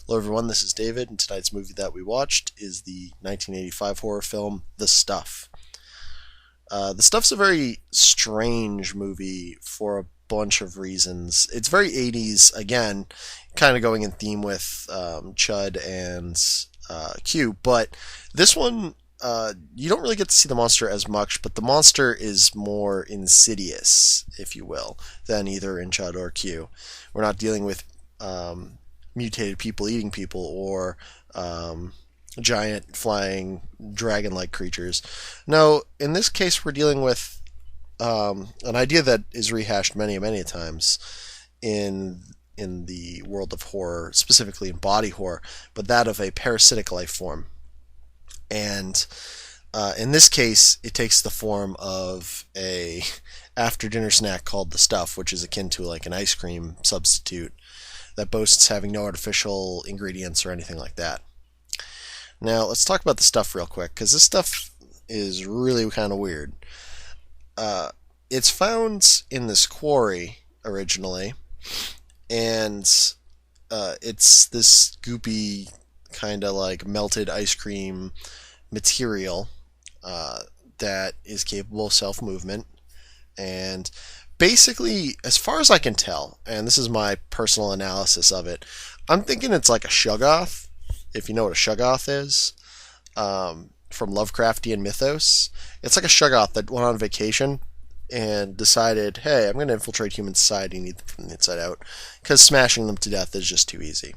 Hello, everyone. This is David, and tonight's movie that we watched is the 1985 horror film The Stuff. The Stuff's a very strange movie for a bunch of reasons. It's very 80s, again, kind of going in theme with Chud and Q, but this one, you don't really get to see the monster as much, but the monster is more insidious, if you will, than either in Chud or Q. We're not dealing with mutated people eating people or giant flying dragon-like creatures. No, in this case, we're dealing with an idea that is rehashed many times in the world of horror, specifically in body horror, but that of a parasitic life form. And in this case, it takes the form of a after-dinner snack called the Stuff, which is akin to like an ice cream substitute that boasts having no artificial ingredients or anything like that. Now, let's talk about the Stuff real quick, because this stuff is really kind of weird. It's found in this quarry originally, and it's this goopy kind of like melted ice cream material that is capable of self-movement. And basically, as far as I can tell, and this is my personal analysis of it, I'm thinking it's like a Shoggoth, if you know what a Shoggoth is, from Lovecraftian mythos. It's like a Shoggoth that went on vacation and decided, hey, I'm going to infiltrate human society and eat them from the inside out, because smashing them to death is just too easy.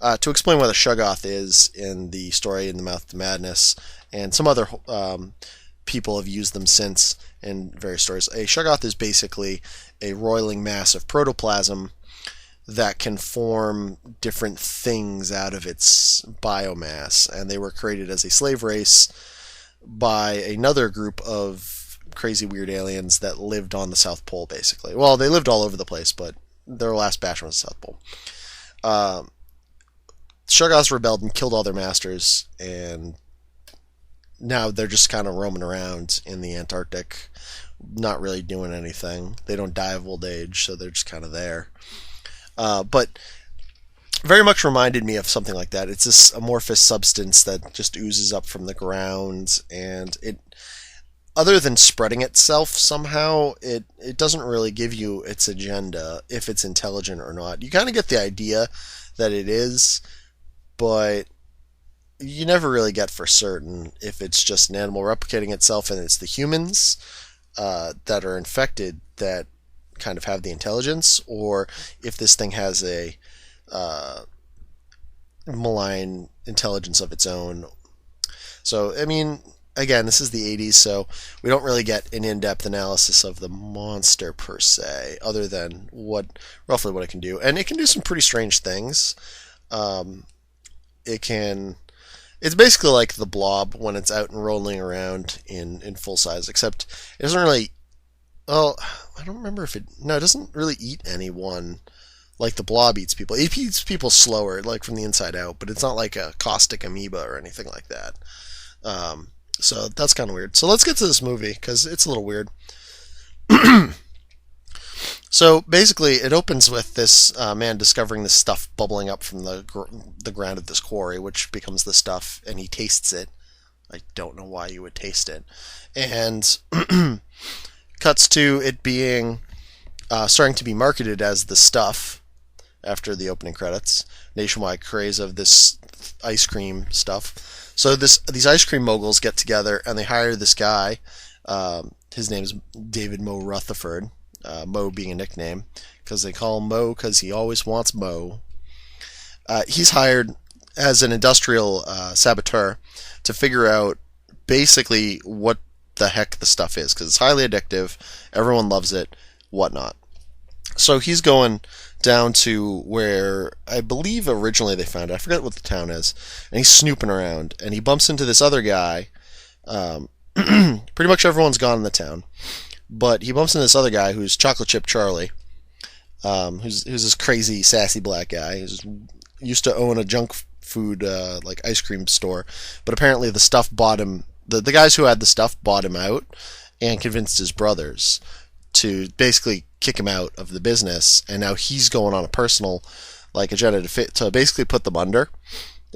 To explain what a Shoggoth is in the story In the Mouth to Madness, and some other people have used them since in various stories. A Shoggoth is basically a roiling mass of protoplasm that can form different things out of its biomass, and they were created as a slave race by another group of crazy weird aliens that lived on the South Pole, basically. Well, they lived all over the place, but their last batch was the South Pole. Shoggoths rebelled and killed all their masters, and now they're just kind of roaming around in the Antarctic, not really doing anything. They don't die of old age, so they're just kind of there. But very much reminded me of something like that. It's this amorphous substance that just oozes up from the ground, and it, other than spreading itself somehow, it doesn't really give you its agenda, if it's intelligent or not. You kind of get the idea that it is, but you never really get for certain if it's just an animal replicating itself and it's the humans that are infected that kind of have the intelligence, or if this thing has a malign intelligence of its own. So, I mean, again, this is the 80s, so we don't really get an in-depth analysis of the monster per se, other than roughly what it can do. And it can do some pretty strange things. It's basically like the Blob when it's out and rolling around in full size, except it doesn't really... Well, I don't remember if it... No, it doesn't really eat anyone like the Blob eats people. It eats people slower, like from the inside out, but it's not like a caustic amoeba or anything like that. So that's kind of weird. So let's get to this movie, because it's a little weird. So basically, it opens with this man discovering this stuff bubbling up from the ground of this quarry, which becomes the Stuff, and he tastes it. I don't know why you would taste it. And cuts to it being starting to be marketed as the Stuff after the opening credits. Nationwide craze of this ice cream stuff. So these ice cream moguls get together and they hire this guy. His name's David Mo Rutherford. Mo being a nickname, because they call him Mo because he always wants Mo. He's hired as an industrial saboteur to figure out basically what the heck the stuff is, because it's highly addictive, everyone loves it, whatnot. So he's going down to where I believe originally they found it. I forget what the town is, and he's snooping around, and he bumps into this other guy. Pretty much everyone's gone in the town. But he bumps into this other guy who's Chocolate Chip Charlie, who's this crazy, sassy black guy who's used to own a junk food, like ice cream store. But apparently the stuff bought him, the guys who had the stuff bought him out and convinced his brothers to basically kick him out of the business. And now he's going on a personal like agenda to basically put them under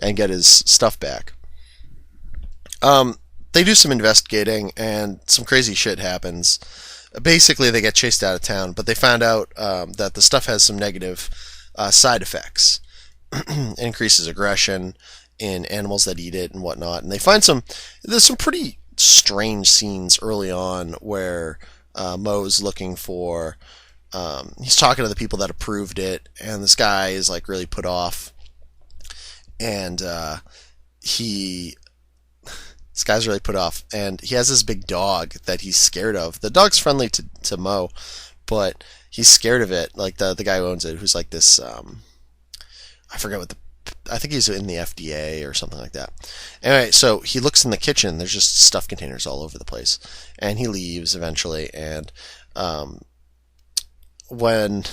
and get his stuff back. They do some investigating, and some crazy shit happens. Basically, they get chased out of town, but they found out that the stuff has some negative side effects. It increases aggression in animals that eat it and whatnot. And they find there's some pretty strange scenes early on where Moe's looking for, he's talking to the people that approved it, and this guy is like really put off. And he this guy's really put off, and he has this big dog that he's scared of. The dog's friendly to Moe, but he's scared of it. Like the guy who owns it, who's like this, I forget I think he's in the FDA or something like that. Anyway, so he looks in the kitchen. There's just stuff containers all over the place, and he leaves eventually. And when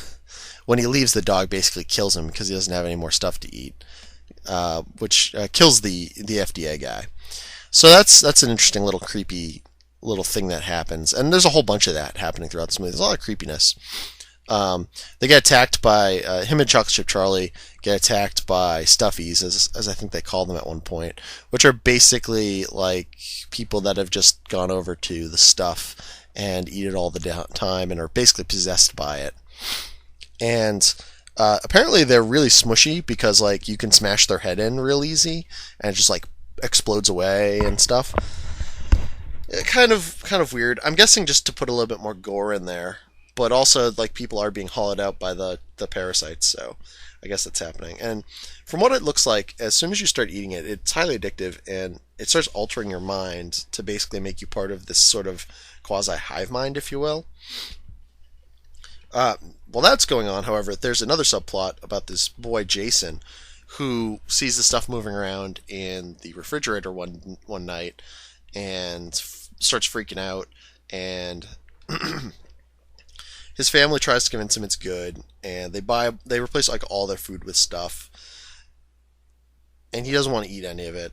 he leaves, the dog basically kills him because he doesn't have any more stuff to eat, which kills the FDA guy. So that's an interesting little creepy little thing that happens, and there's a whole bunch of that happening throughout this movie. There's a lot of creepiness. They get attacked by him and Chocolate Chip Charlie get attacked by Stuffies, as I think they call them at one point, which are basically like people that have just gone over to the stuff and eat it all the time and are basically possessed by it. And apparently they're really smushy because like you can smash their head in real easy and it just like explodes away and stuff. Kind of weird. I'm guessing just to put a little bit more gore in there, but also like people are being hollowed out by the parasites, so I guess that's happening. And from what it looks like, as soon as you start eating it, it's highly addictive, and it starts altering your mind to basically make you part of this sort of quasi hive mind, if you will. While that's going on, however, there's another subplot about this boy Jason, who sees the stuff moving around in the refrigerator one night and starts freaking out, and his family tries to convince him it's good, and they replace like all their food with stuff, and he doesn't want to eat any of it.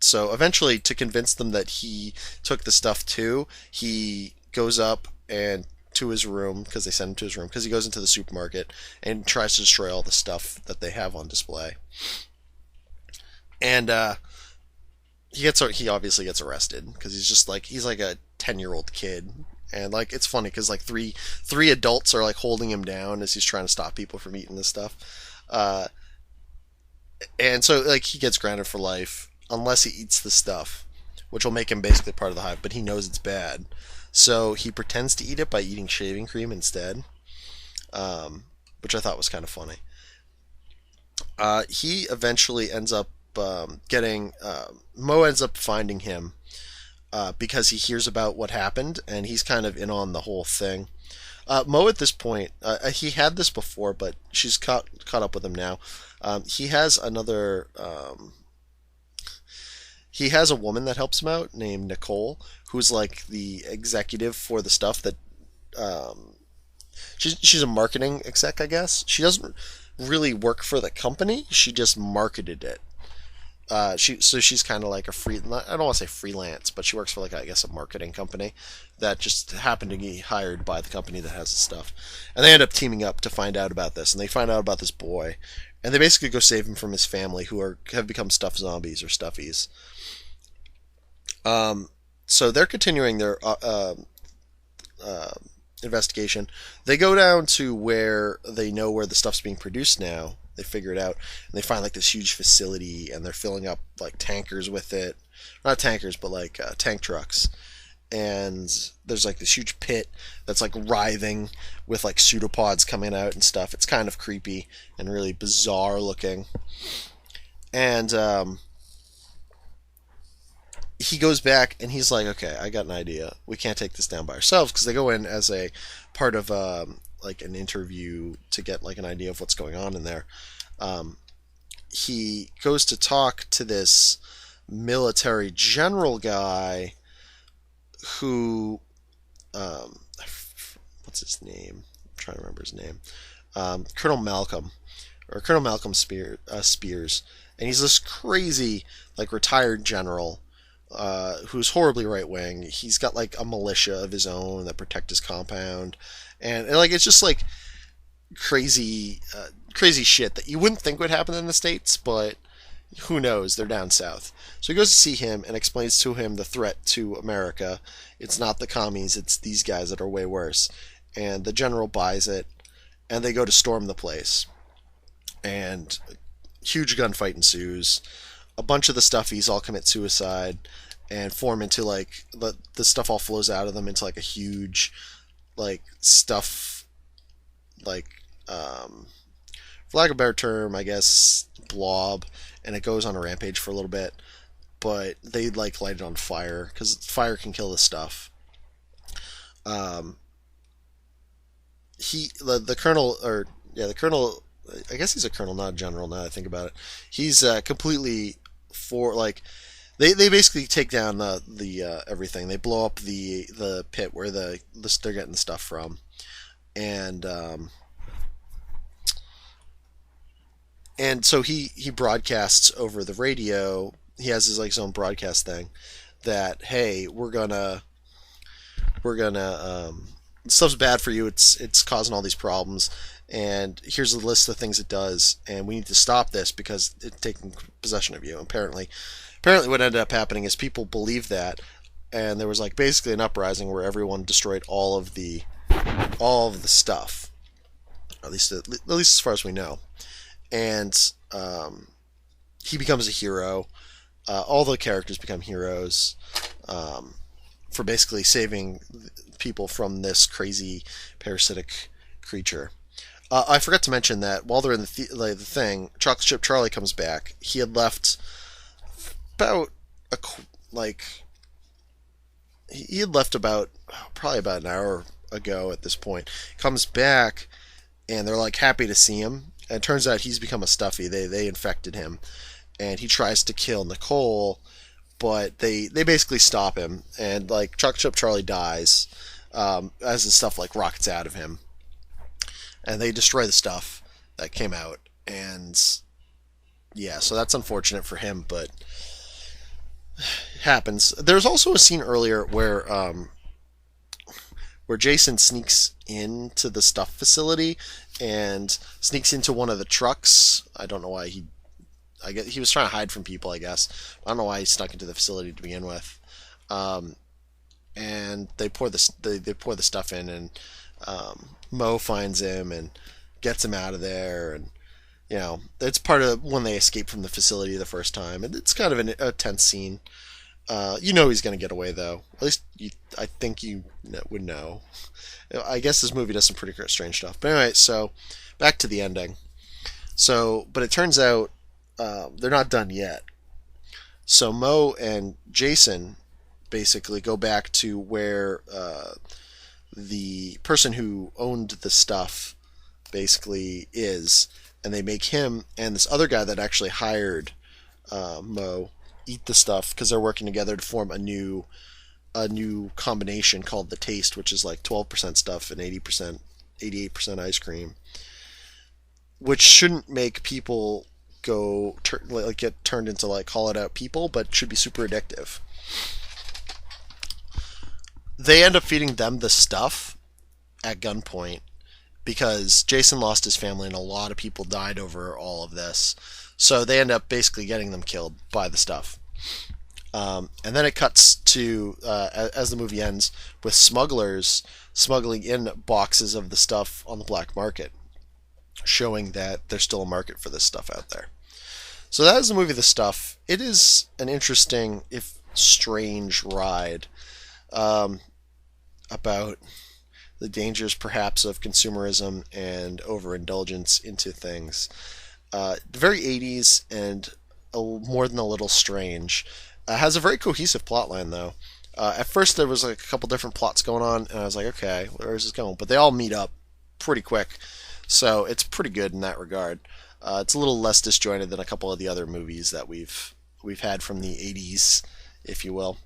So eventually, to convince them that he took the stuff too, he goes up and to his room, because they send him to his room, because he goes into the supermarket and tries to destroy all the stuff that they have on display. And he obviously gets arrested because he's like a 10-year-old kid. And like it's funny because like three adults are like holding him down as he's trying to stop people from eating this stuff. And so like he gets grounded for life unless he eats the stuff, which will make him basically part of the hive, but he knows it's bad. So he pretends to eat it by eating shaving cream instead, which I thought was kind of funny. He eventually ends up Moe ends up finding him because he hears about what happened, and he's kind of in on the whole thing. Moe at this point, he had this before, but she's caught up with him now. He has another... he has a woman that helps him out named Nicole, who's like the executive for the stuff that... she's a marketing exec, I guess. She doesn't really work for the company. She just marketed it. She's kind of like I don't want to say freelance, but she works for like, I guess, a marketing company that just happened to be hired by the company that has the stuff. And they end up teaming up to find out about this, and they find out about this boy, and they basically go save him from his family, who have become stuffed zombies or stuffies. So they're continuing their investigation. They go down to where they know where the stuff's being produced now. They figure it out, and they find like this huge facility, and they're filling up like tankers with it. Not tankers, but like tank trucks. And there's like this huge pit that's like writhing with like pseudopods coming out and stuff. It's kind of creepy and really bizarre looking. And he goes back and he's like, okay, I got an idea. We can't take this down by ourselves, because they go in as a part of like an interview to get like an idea of what's going on in there. He goes to talk to this military general guy who, what's his name? I'm trying to remember his name. Colonel Malcolm Spears, and he's this crazy like retired general who's horribly right wing. He's got like a militia of his own that protect his compound, and like it's just like crazy shit that you wouldn't think would happen in the States, but who knows? They're down south. So he goes to see him and explains to him the threat to America. It's not the commies, it's these guys that are way worse. And the general buys it, and they go to storm the place. And huge gunfight ensues. A bunch of the stuffies all commit suicide and form into like the stuff all flows out of them into like a huge like stuff like for lack of a better term, I guess blob, and it goes on a rampage for a little bit. But they like light it on fire because fire can kill the stuff. Um, the colonel or yeah the colonel, I guess he's a colonel, not a general. Now that I think about it, he's completely for like they basically take down the everything. They blow up the pit where they're getting the stuff from, and so he broadcasts over the radio. He has his own broadcast thing that hey we're gonna stuff's bad for you. It's causing all these problems, and here's a list of things it does, and we need to stop this because it's taking possession of you. Apparently, what ended up happening is people believed that, and there was like basically an uprising where everyone destroyed all of the stuff, at least as far as we know, and he becomes a hero. All the characters become heroes for basically saving people from this crazy parasitic creature. I forgot to mention that while they're in the thing, Chocolate Chip Charlie comes back. He had left about a like he had left about probably about an hour ago at this point. Comes back and they're like happy to see him. And it turns out he's become a stuffy. They infected him, and he tries to kill Nicole, but they basically stop him, and like Chocolate Chip Charlie dies as the stuff like rockets out of him, and they destroy the stuff that came out, and yeah, so that's unfortunate for him, but it happens. There's also a scene earlier where Jason sneaks into the stuff facility and sneaks into one of the trucks. I don't know why I guess he was trying to hide from people, I guess. I don't know why he snuck into the facility to begin with. And they pour the stuff in, and Mo finds him and gets him out of there, and it's part of when they escape from the facility the first time, and it's kind of a tense scene. He's going to get away though. At least I think you would know. I guess this movie does some pretty strange stuff. But anyway, so back to the ending. So, but it turns out they're not done yet. So Mo and Jason basically go back to where the person who owned the stuff basically is, and they make him and this other guy that actually hired Mo eat the stuff because they're working together to form a new combination called the Taste, which is like 12% stuff and 88% ice cream, which shouldn't make people get turned into like call it out people, but should be super addictive. They end up feeding them the stuff at gunpoint because Jason lost his family and a lot of people died over all of this. So they end up basically getting them killed by the stuff. And then it cuts to, as the movie ends, with smugglers smuggling in boxes of the stuff on the black market, showing that there's still a market for this stuff out there. So that is the movie The Stuff. It is an interesting, if strange, ride about the dangers, perhaps, of consumerism and overindulgence into things. Very 80s and more than a little strange. Has a very cohesive plotline, though. At first, there was like a couple different plots going on, and I was like, okay, where is this going? But they all meet up pretty quick, so it's pretty good in that regard. It's a little less disjointed than a couple of the other movies that we've had from the 80s, if you will.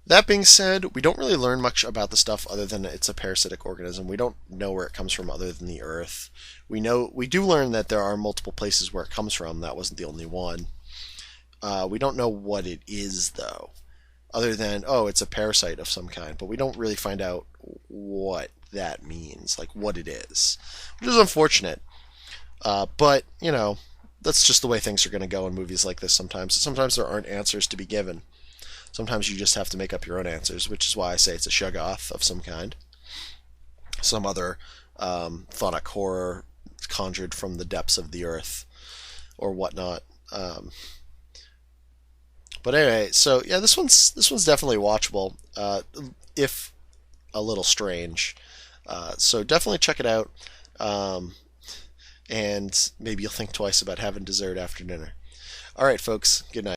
That being said, we don't really learn much about the stuff other than it's a parasitic organism. We don't know where it comes from other than the Earth. We do learn that there are multiple places where it comes from. That wasn't the only one. We don't know what it is, though. other than, oh, it's a parasite of some kind, but we don't really find out what that means, like what it is, which is unfortunate. But, that's just the way things are going to go in movies like this sometimes. Sometimes there aren't answers to be given. Sometimes you just have to make up your own answers, which is why I say it's a Shoggoth of some kind. Some other phonic horror conjured from the depths of the earth or whatnot. But anyway, so yeah, this one's definitely watchable, if a little strange. So definitely check it out, and maybe you'll think twice about having dessert after dinner. All right, folks. Good night.